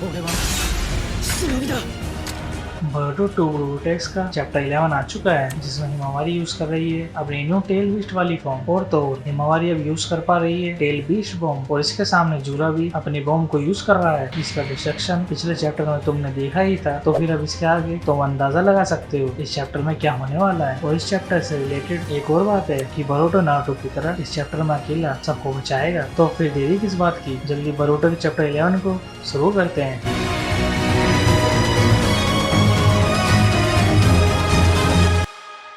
俺は忍びだ。बर्डो to ब्रूटेक्स का chapter 11 आ चुका है, जिसमें हिमावारी यूज कर रही है अपनी न्यू टेल बीस्ट वाली फॉर्म। और तो हिमावारी अब यूज कर पा रही है टेल बीस्ट बॉम्ब, और इसके सामने जूरा भी अपनी बॉम्ब को यूज कर रहा है। इसका डिस्ट्रक्शन पिछले चैप्टर में तुमने देखा ही था, तो फिर अब इसके आगे तुम अंदाजा लगा सकते हो इस चैप्टर में क्या होने वाला है। और इस चैप्टर से रिलेटेड एक और बात है कि बरोटो नारुतो की तरह इस चैप्टर में अकेला सबको बचाएगा। तो फिर देरी किस बात की, जल्दी बरोटो के चैप्टर 11 को शुरू करते हैं।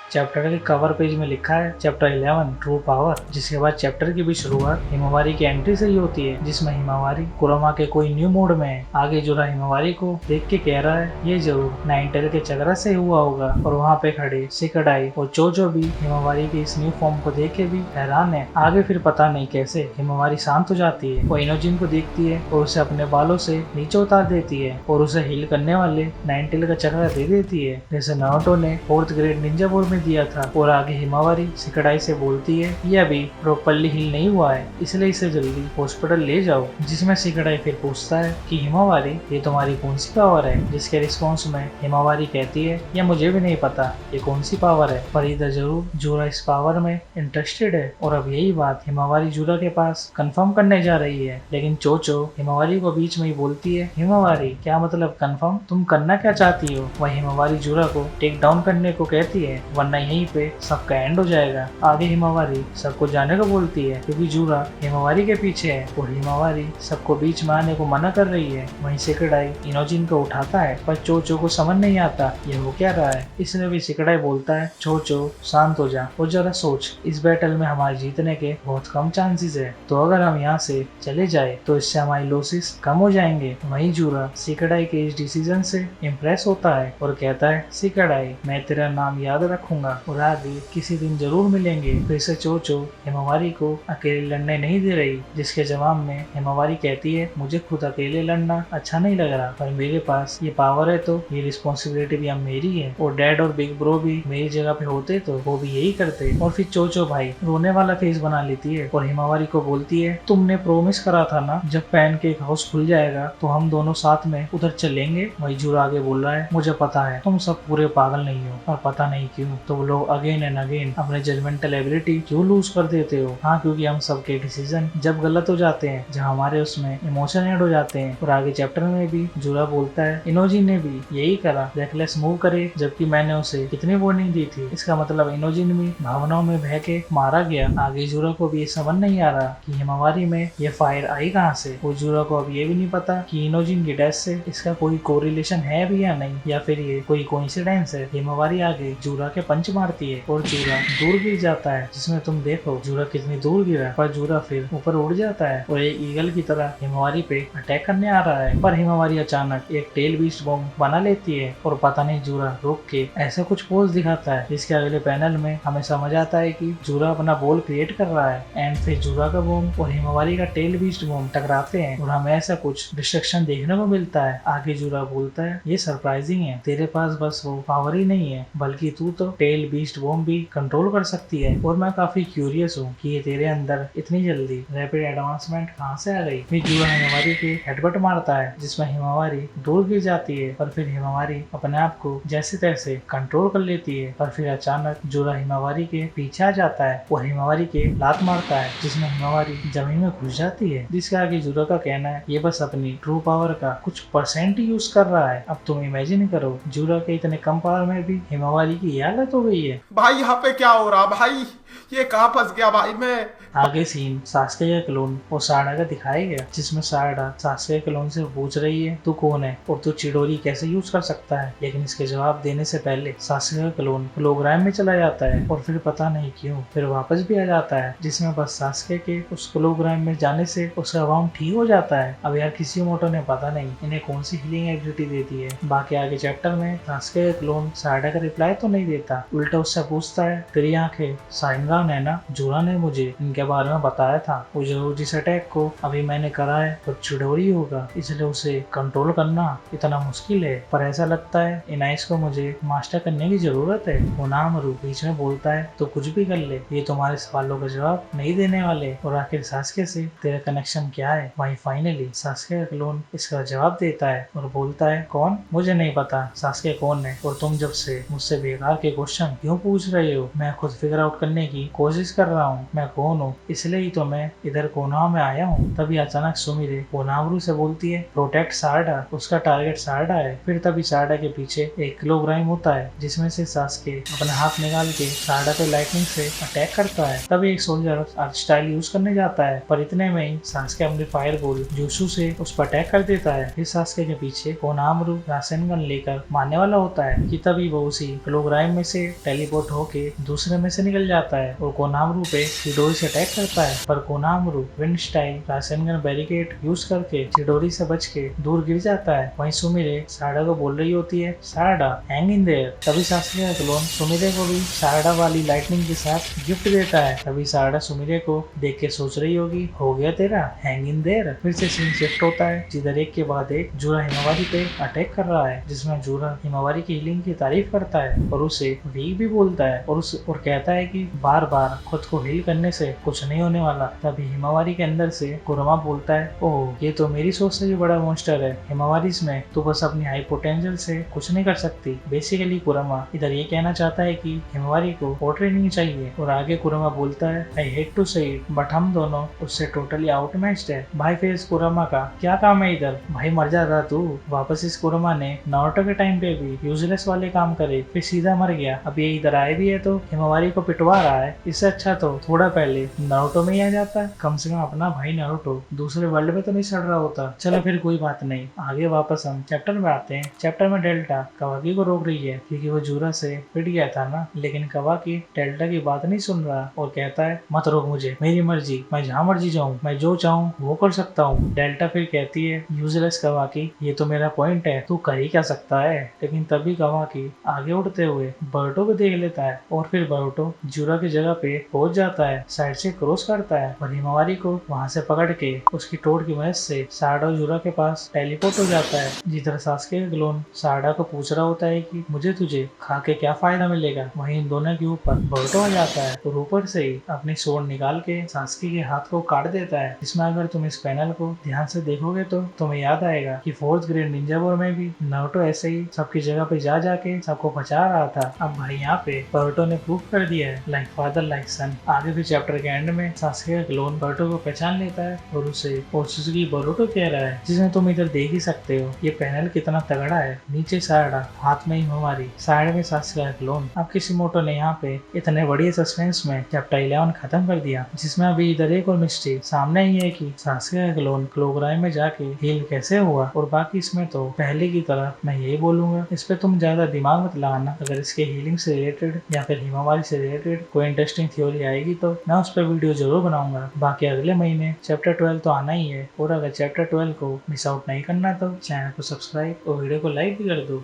चैप्टर के कवर पेज में लिखा है चैप्टर 11 ट्रू पावर, जिसके बाद चैप्टर की भी शुरुआत हिमावारी की एंट्री से ही होती है, जिसमें हिमावारी कुरोमा के कोई न्यू मोड में है। आगे जोरा हिमावारी को देख के कह रहा है ये जरूर नाइनटेल के चक्रा से हुआ होगा। और वहाँ पे खड़े सिकडाई और चोचो भी हिमावारी की इस न्यू फॉर्म को देख के भी हैरान है। आगे फिर पता नहीं कैसे हिमावारी शांत हो जाती है, वो इनोजिन को देखती है और उसे अपने बालों से नीचे उतार देती है और उसे हील करने वाले नाइनटेल का चक्रा दे देती है, जैसे नारुतो ने 4th ग्रेड निंजा बोर्ड में दिया था। और आगे हिमावारी सिकडाई से बोलती है ये अभी प्रॉपर्ली हील नहीं हुआ है, इसलिए इसे जल्दी हॉस्पिटल ले जाओ। जिसमें सिकडाई फिर पूछता है कि हिमावारी ये तुम्हारी कौन सी पावर है, जिसके रिस्पॉन्स में हिमावारी कहती है ये मुझे भी नहीं पता ये कौन सी पावर है, पर इधर जरूर जूरा इस पावर में इंटरेस्टेड है। और अब यही बात हिमावारी जूरा के पास कंफर्म करने जा रही है, लेकिन चोचो हिमावारी को बीच में ही बोलती है हिमावारी क्या मतलब कंफर्म, तुम करना क्या चाहती हो। वह हिमावारी जूरा को टेक डाउन करने को कहती है, वरना यहीं पे सबका एंड हो जाएगा। आगे हिमावारी सबको जाने को बोलती है, क्योंकि जूरा हिमावारी के पीछे है और हिमावारी सबको बीच में आने को मना कर रही है। वहीं सिकडाई इनोजिन को उठाता है, पर चोचो को समझ नहीं आता ये हो क्या रहा है। इसलिए भी सिकडाई बोलता है चोचो शांत हो जा और जरा सोच, इस बैटल में हमारे जीतने के बहुत कम चांसेस है, तो अगर हम यहाँ से चले जाए तो इससे हमारी लॉसेस कम हो जाएंगे। वहीं जूरा सिकडाई के इस डिसीजन से इम्प्रेस होता है और कहता है सिकडाई मैं तेरा नाम याद रखूंगा और आगे किसी दिन जरूर मिलेंगे। फिर से चोचो हिमावारी को अकेले लड़ने नहीं दे रही, जिसके जवाब में हिमावारी कहती है मुझे खुद अकेले लड़ना अच्छा नहीं लग रहा, पर मेरे पास ये पावर है तो ये रिस्पॉन्सिबिलिटी भी अब मेरी है, और डैड और बिग ब्रो भी मेरी जगह पे होते तो वो भी यही करते। और फिर चोचो भाई रोने वाला फेस बना लेती है और हिमावारी को बोलती है तुमने प्रोमिस करा था ना जब पैन केक हाउस खुल जाएगा तो हम दोनों साथ में उधर चलेंगे। वही जूरा आगे बोल रहा है मुझे पता है तुम सब पूरे पागल नहीं हो, और पता नहीं क्यों तो लोग अगेन एंड अगेन अपने जजमेंटल एबिलिटी क्यों लूज कर देते हो। हाँ क्योंकि हम सबके डिसीजन जब गलत हो जाते हैं, जहाँ हमारे उसमें इमोशन ऐड हो जाते हैं। और आगे चैप्टर में भी जूरा बोलता है इनोजिन ने भी यही करा, रेकलेस मूव करे जबकि मैंने उसे कितनी वार्निंग दी थी। इसका मतलब इनोजिन भी भावनाओं में बह के मारा गया। आगे जूरा को भी ये समझ नहीं आ रहा कि हिमावारी में ये फायर आई कहाँ से। और जूरा को अब ये भी नहीं पता कि इनोजिन की डेथ से इसका कोई कोरिलेशन है भी या नहीं, या फिर ये कोई कोइंसिडेंस है। हिमावारी आगे जूरा के पंच मारती है और जूरा दूर गिर जाता है, जिसमें तुम देखो जूरा कितनी दूर गिरा, पर जूरा फिर ऊपर उड़ जाता है और एक ईगल की तरह हिमावारी पे अटैक करने आ रहा है। पर हिमावारी अचानक एक टेल बीस्ट बॉम्ब बना लेती है और पता नहीं जूरा रुक के ऐसे कुछ पोज दिखाता है, जिसके अगले पैनल में हमें समझ आता है कि जूरा अपना बॉल क्रिएट कर रहा है। एंड फिर जूरा का बॉम्ब और हिमावारी का टेल बीस्ट बॉम्ब टकराते हैं और हमें ऐसा कुछ डिस्ट्रक्शन देखने को मिलता है। आगे जूरा बोलता है ये सरप्राइजिंग है, तेरे पास बस वो पावर ही नहीं है बल्कि तू तो टेल बीस्ट बॉम्ब भी कंट्रोल कर सकती है। और मैं काफी क्यूरियस हूँ कि ये तेरे अंदर इतनी जल्दी रैपिड एडवांसमेंट कहाँ से आ गई। फिर जूरा हिमावारी के हेडबट मारता है, जिसमें हिमावारी दूर गिर जाती है, पर फिर हिमावारी अपने आप को जैसे तैसे कंट्रोल कर लेती है। पर फिर अचानक जूरा हिमावारी के पीछे आ जाता है और हिमावारी के लात मारता है, जिसमें हिमावारी जमीन में घुस जाती है। जिसके आगे जूरा का कहना है ये बस अपनी ट्रू पावर का कुछ परसेंट यूज कर रहा है। अब तुम इमेजिन करो जूरा के इतने कम पावर में भी हिमावारी की हालत हो गई है। भाई यहाँ पे क्या हो रहा भाई, ये कहाँ फंस गया भाई मैं। आगे सीन सास्के का क्लोन और साड़ा का दिखाया गया, जिसमें साड़ा सास्के के क्लोन से पूछ रही है तू कौन है और तू चिडोरी कैसे यूज कर सकता है, लेकिन इसके जवाब देने से पहले सास्के का क्लोन होलोग्राम में चला जाता है और फिर पता नहीं क्यों फिर वापस भी आ जाता है, जिसमें बस सास्के के उस होलोग्राम में जाने से उसका वाउंड ठीक हो जाता है। अब यार किसी मोटो ने पता नहीं इन्हें कौन सी हीलिंग एबिलिटी देती है। बाकी आगे चैप्टर में सास्के का क्लोन साड़ा का रिप्लाई तो नहीं देता, उल्टा उससे पूछता है तेरी आंखें साइड रासेनगान है ना, जूरा ने मुझे इनके बारे में बताया था। वो जरूर जिस अटैक को अभी मैंने करा है तो चिडोरी होगा, इसलिए उसे कंट्रोल करना इतना मुश्किल है। पर ऐसा लगता है इन आइस को मुझे मास्टर करने की जरूरत है। मोनामरू बीच में बोलता है तो कुछ भी कर ले, ये तुम्हारे सवालों का जवाब नहीं देने वाले। और आखिर सास्के से तेरा कनेक्शन क्या है? वहीं फाइनली सास्के का क्लोन इसका जवाब देता है और बोलता है कौन? मुझे नहीं पता सास्के कौन है, और तुम जब से मुझसे बेकार के क्वेश्चन क्यों पूछ रहे हो? मैं खुद फिगर आउट करने की कोशिश कर रहा हूँ मैं कौन हूँ, इसलिए ही तो मैं इधर कोनोहा में आया हूँ। तभी अचानक सुमिरे मोनामरू से बोलती है प्रोटेक्ट सारडा, उसका टारगेट सारडा है। फिर तभी सारडा के पीछे एक किलोग्राम होता है जिसमें से सास्के अपना हाथ निकाल के सारडा पे लाइटनिंग से अटैक करता है। तभी एक सोल्जर अर्थ स्टाइल यूज करने जाता है, पर इतने में ही सास्के अपनी फायर बॉल जूसू से उस पर अटैक कर देता है। फिर सास्के के पीछे कोनामरू रासेनगन लेकर मारने वाला होता है कि तभी वो उसी किलोग्राम में से टेलीपोर्ट होके दूसरे में से निकल जाता है और कोनामरू पे चिडोरी से अटैक करता है। पर कोनामरू विंड स्टाइल रासेनगन बैरिकेड यूज करके चिडोरी से बच के दूर गिर जाता है। वहीं सुमिरे सारडा को बोल रही होती है सारडा हैंग इन देयर। तभी सास्के का क्लोन सुमिरे को भी सारडा वाली लाइटनिंग के साथ गिफ्ट देता है। तभी सारडा सुमिरे को देख के सोच रही होगी हो गया तेरा हैंग इन देयर। फिर से सीन शिफ्ट होता है जिधर एक के बाद एक जूरा हिमावारी पे अटैक कर रहा है, जिसमें जूरा हिमावारी की हीलिंग की तारीफ करता है और उसे वीक भी बोलता है और कहता है कि बार बार खुद को हील करने से कुछ नहीं होने वाला। तभी हिमावारी के अंदर से कुरमा बोलता है ओह ये तो मेरी सोच से भी बड़ा मॉन्स्टर है हिमावारीज में, तो बस अपनी हाई पोटेंशियल से कुछ नहीं कर सकती। बेसिकली कुरमा इधर ये कहना चाहता है कि हिमावारी को और ट्रेनिंग चाहिए। और आगे कुरमा बोलता है आई हेट टू से इट बट हम दोनों उससे टोटली आउटमैच्ड है। भाई फिर इस कुरमा का क्या काम है इधर? भाई मर जाता तू। वापस इस कुरमा ने नारुतो के टाइम पे भी यूजलेस वाले काम करे फिर सीधा मर गया, अब ये इधर आए भी है तो हिमावारी को पिटवा रहा है। इससे अच्छा तो थोड़ा पहले नारुतो में ही आ जाता, कम से कम अपना भाई नारुतो दूसरे वर्ल्ड में तो नहीं सड़ रहा होता। चलो फिर कोई बात नहीं, आगे वापस हम चैप्टर में आते हैं। चैप्टर में डेल्टा कवाकी को रोक रही है क्योंकि वो जूरा से पिट गया था ना, लेकिन कवाकी डेल्टा की बात नहीं सुन रहा और कहता है मत रोक मुझे, मेरी मर्जी, मैं जहाँ मर्जी जाऊँ, मैं जो चाहूँ वो कर सकता हूँ। डेल्टा फिर कहती है यूजलेस कवाकी ये तो मेरा पॉइंट है, तू कर ही क्या सकता है। लेकिन तभी कवाकी आगे उड़ते हुए बर्टो को देख लेता है और फिर बर्टो जूरा की जगह पे पहुंच जाता है, साइड से क्रॉस करता है और हिमावारी को वहां से पकड़ के उसकी टोट की मदद से सारडा जूरा के पास टेलीपोर्ट हो जाता है। जिधर सास्के का क्लोन सारडा को पूछ रहा होता है कि मुझे तुझे खा के क्या फायदा मिलेगा, वहीं इन दोनों के ऊपर बर्टो आ जाता है और ऊपर से ही अपनी सोड निकाल के सास्के के हाथ को काट देता है। इसमें अगर तुम इस पैनल को ध्यान से देखोगे तो तुम्हें याद आएगा कि फोर्थ ग्रेड निंजा वॉर में भी नारुतो ऐसे ही सबकी जगह पे जा जाके सबको बचा रहा था। अब भाई यहाँ पे बर्टो ने प्रूव कर दिया है लाइक फादर लाइक सन। आगे भी चैप्टर के एंड में सास्के का क्लोन बर्टो को पहचान लेता है और उसे ओत्सुकी बोरुटो कह रहा है, जिसमें तुम इधर देख ही सकते हो ये पैनल कितना तगड़ा है। नीचे सारडा हाथ में ही हमारी साइड में सास्के का क्लोन। अब किशिमोटो ने यहाँ पे इतने बड़े सस्पेंस में चैप्टर 11 खत्म कर दिया, जिसमें अभी इधर एक और मिस्ट्री सामने ही है कि सास्के का क्लोन किलोग्राम में जाके हील कैसे हुआ। और बाकी इसमें तो पहले की तरह मैं यही बोलूंगा, इस पे तुम ज्यादा दिमाग मत लगाना। अगर इसके हीलिंग से रिलेटेड या फिर हिमावारी से रिलेटेड कोई इंटरेस्टिंग थ्योरी आएगी तो मैं उस पर वीडियो जरूर बनाऊंगा। बाकी अगले महीने चैप्टर 12 तो आना ही है, और अगर चैप्टर 12 को मिस आउट नहीं करना तो चैनल को सब्सक्राइब और वीडियो को लाइक भी कर दो।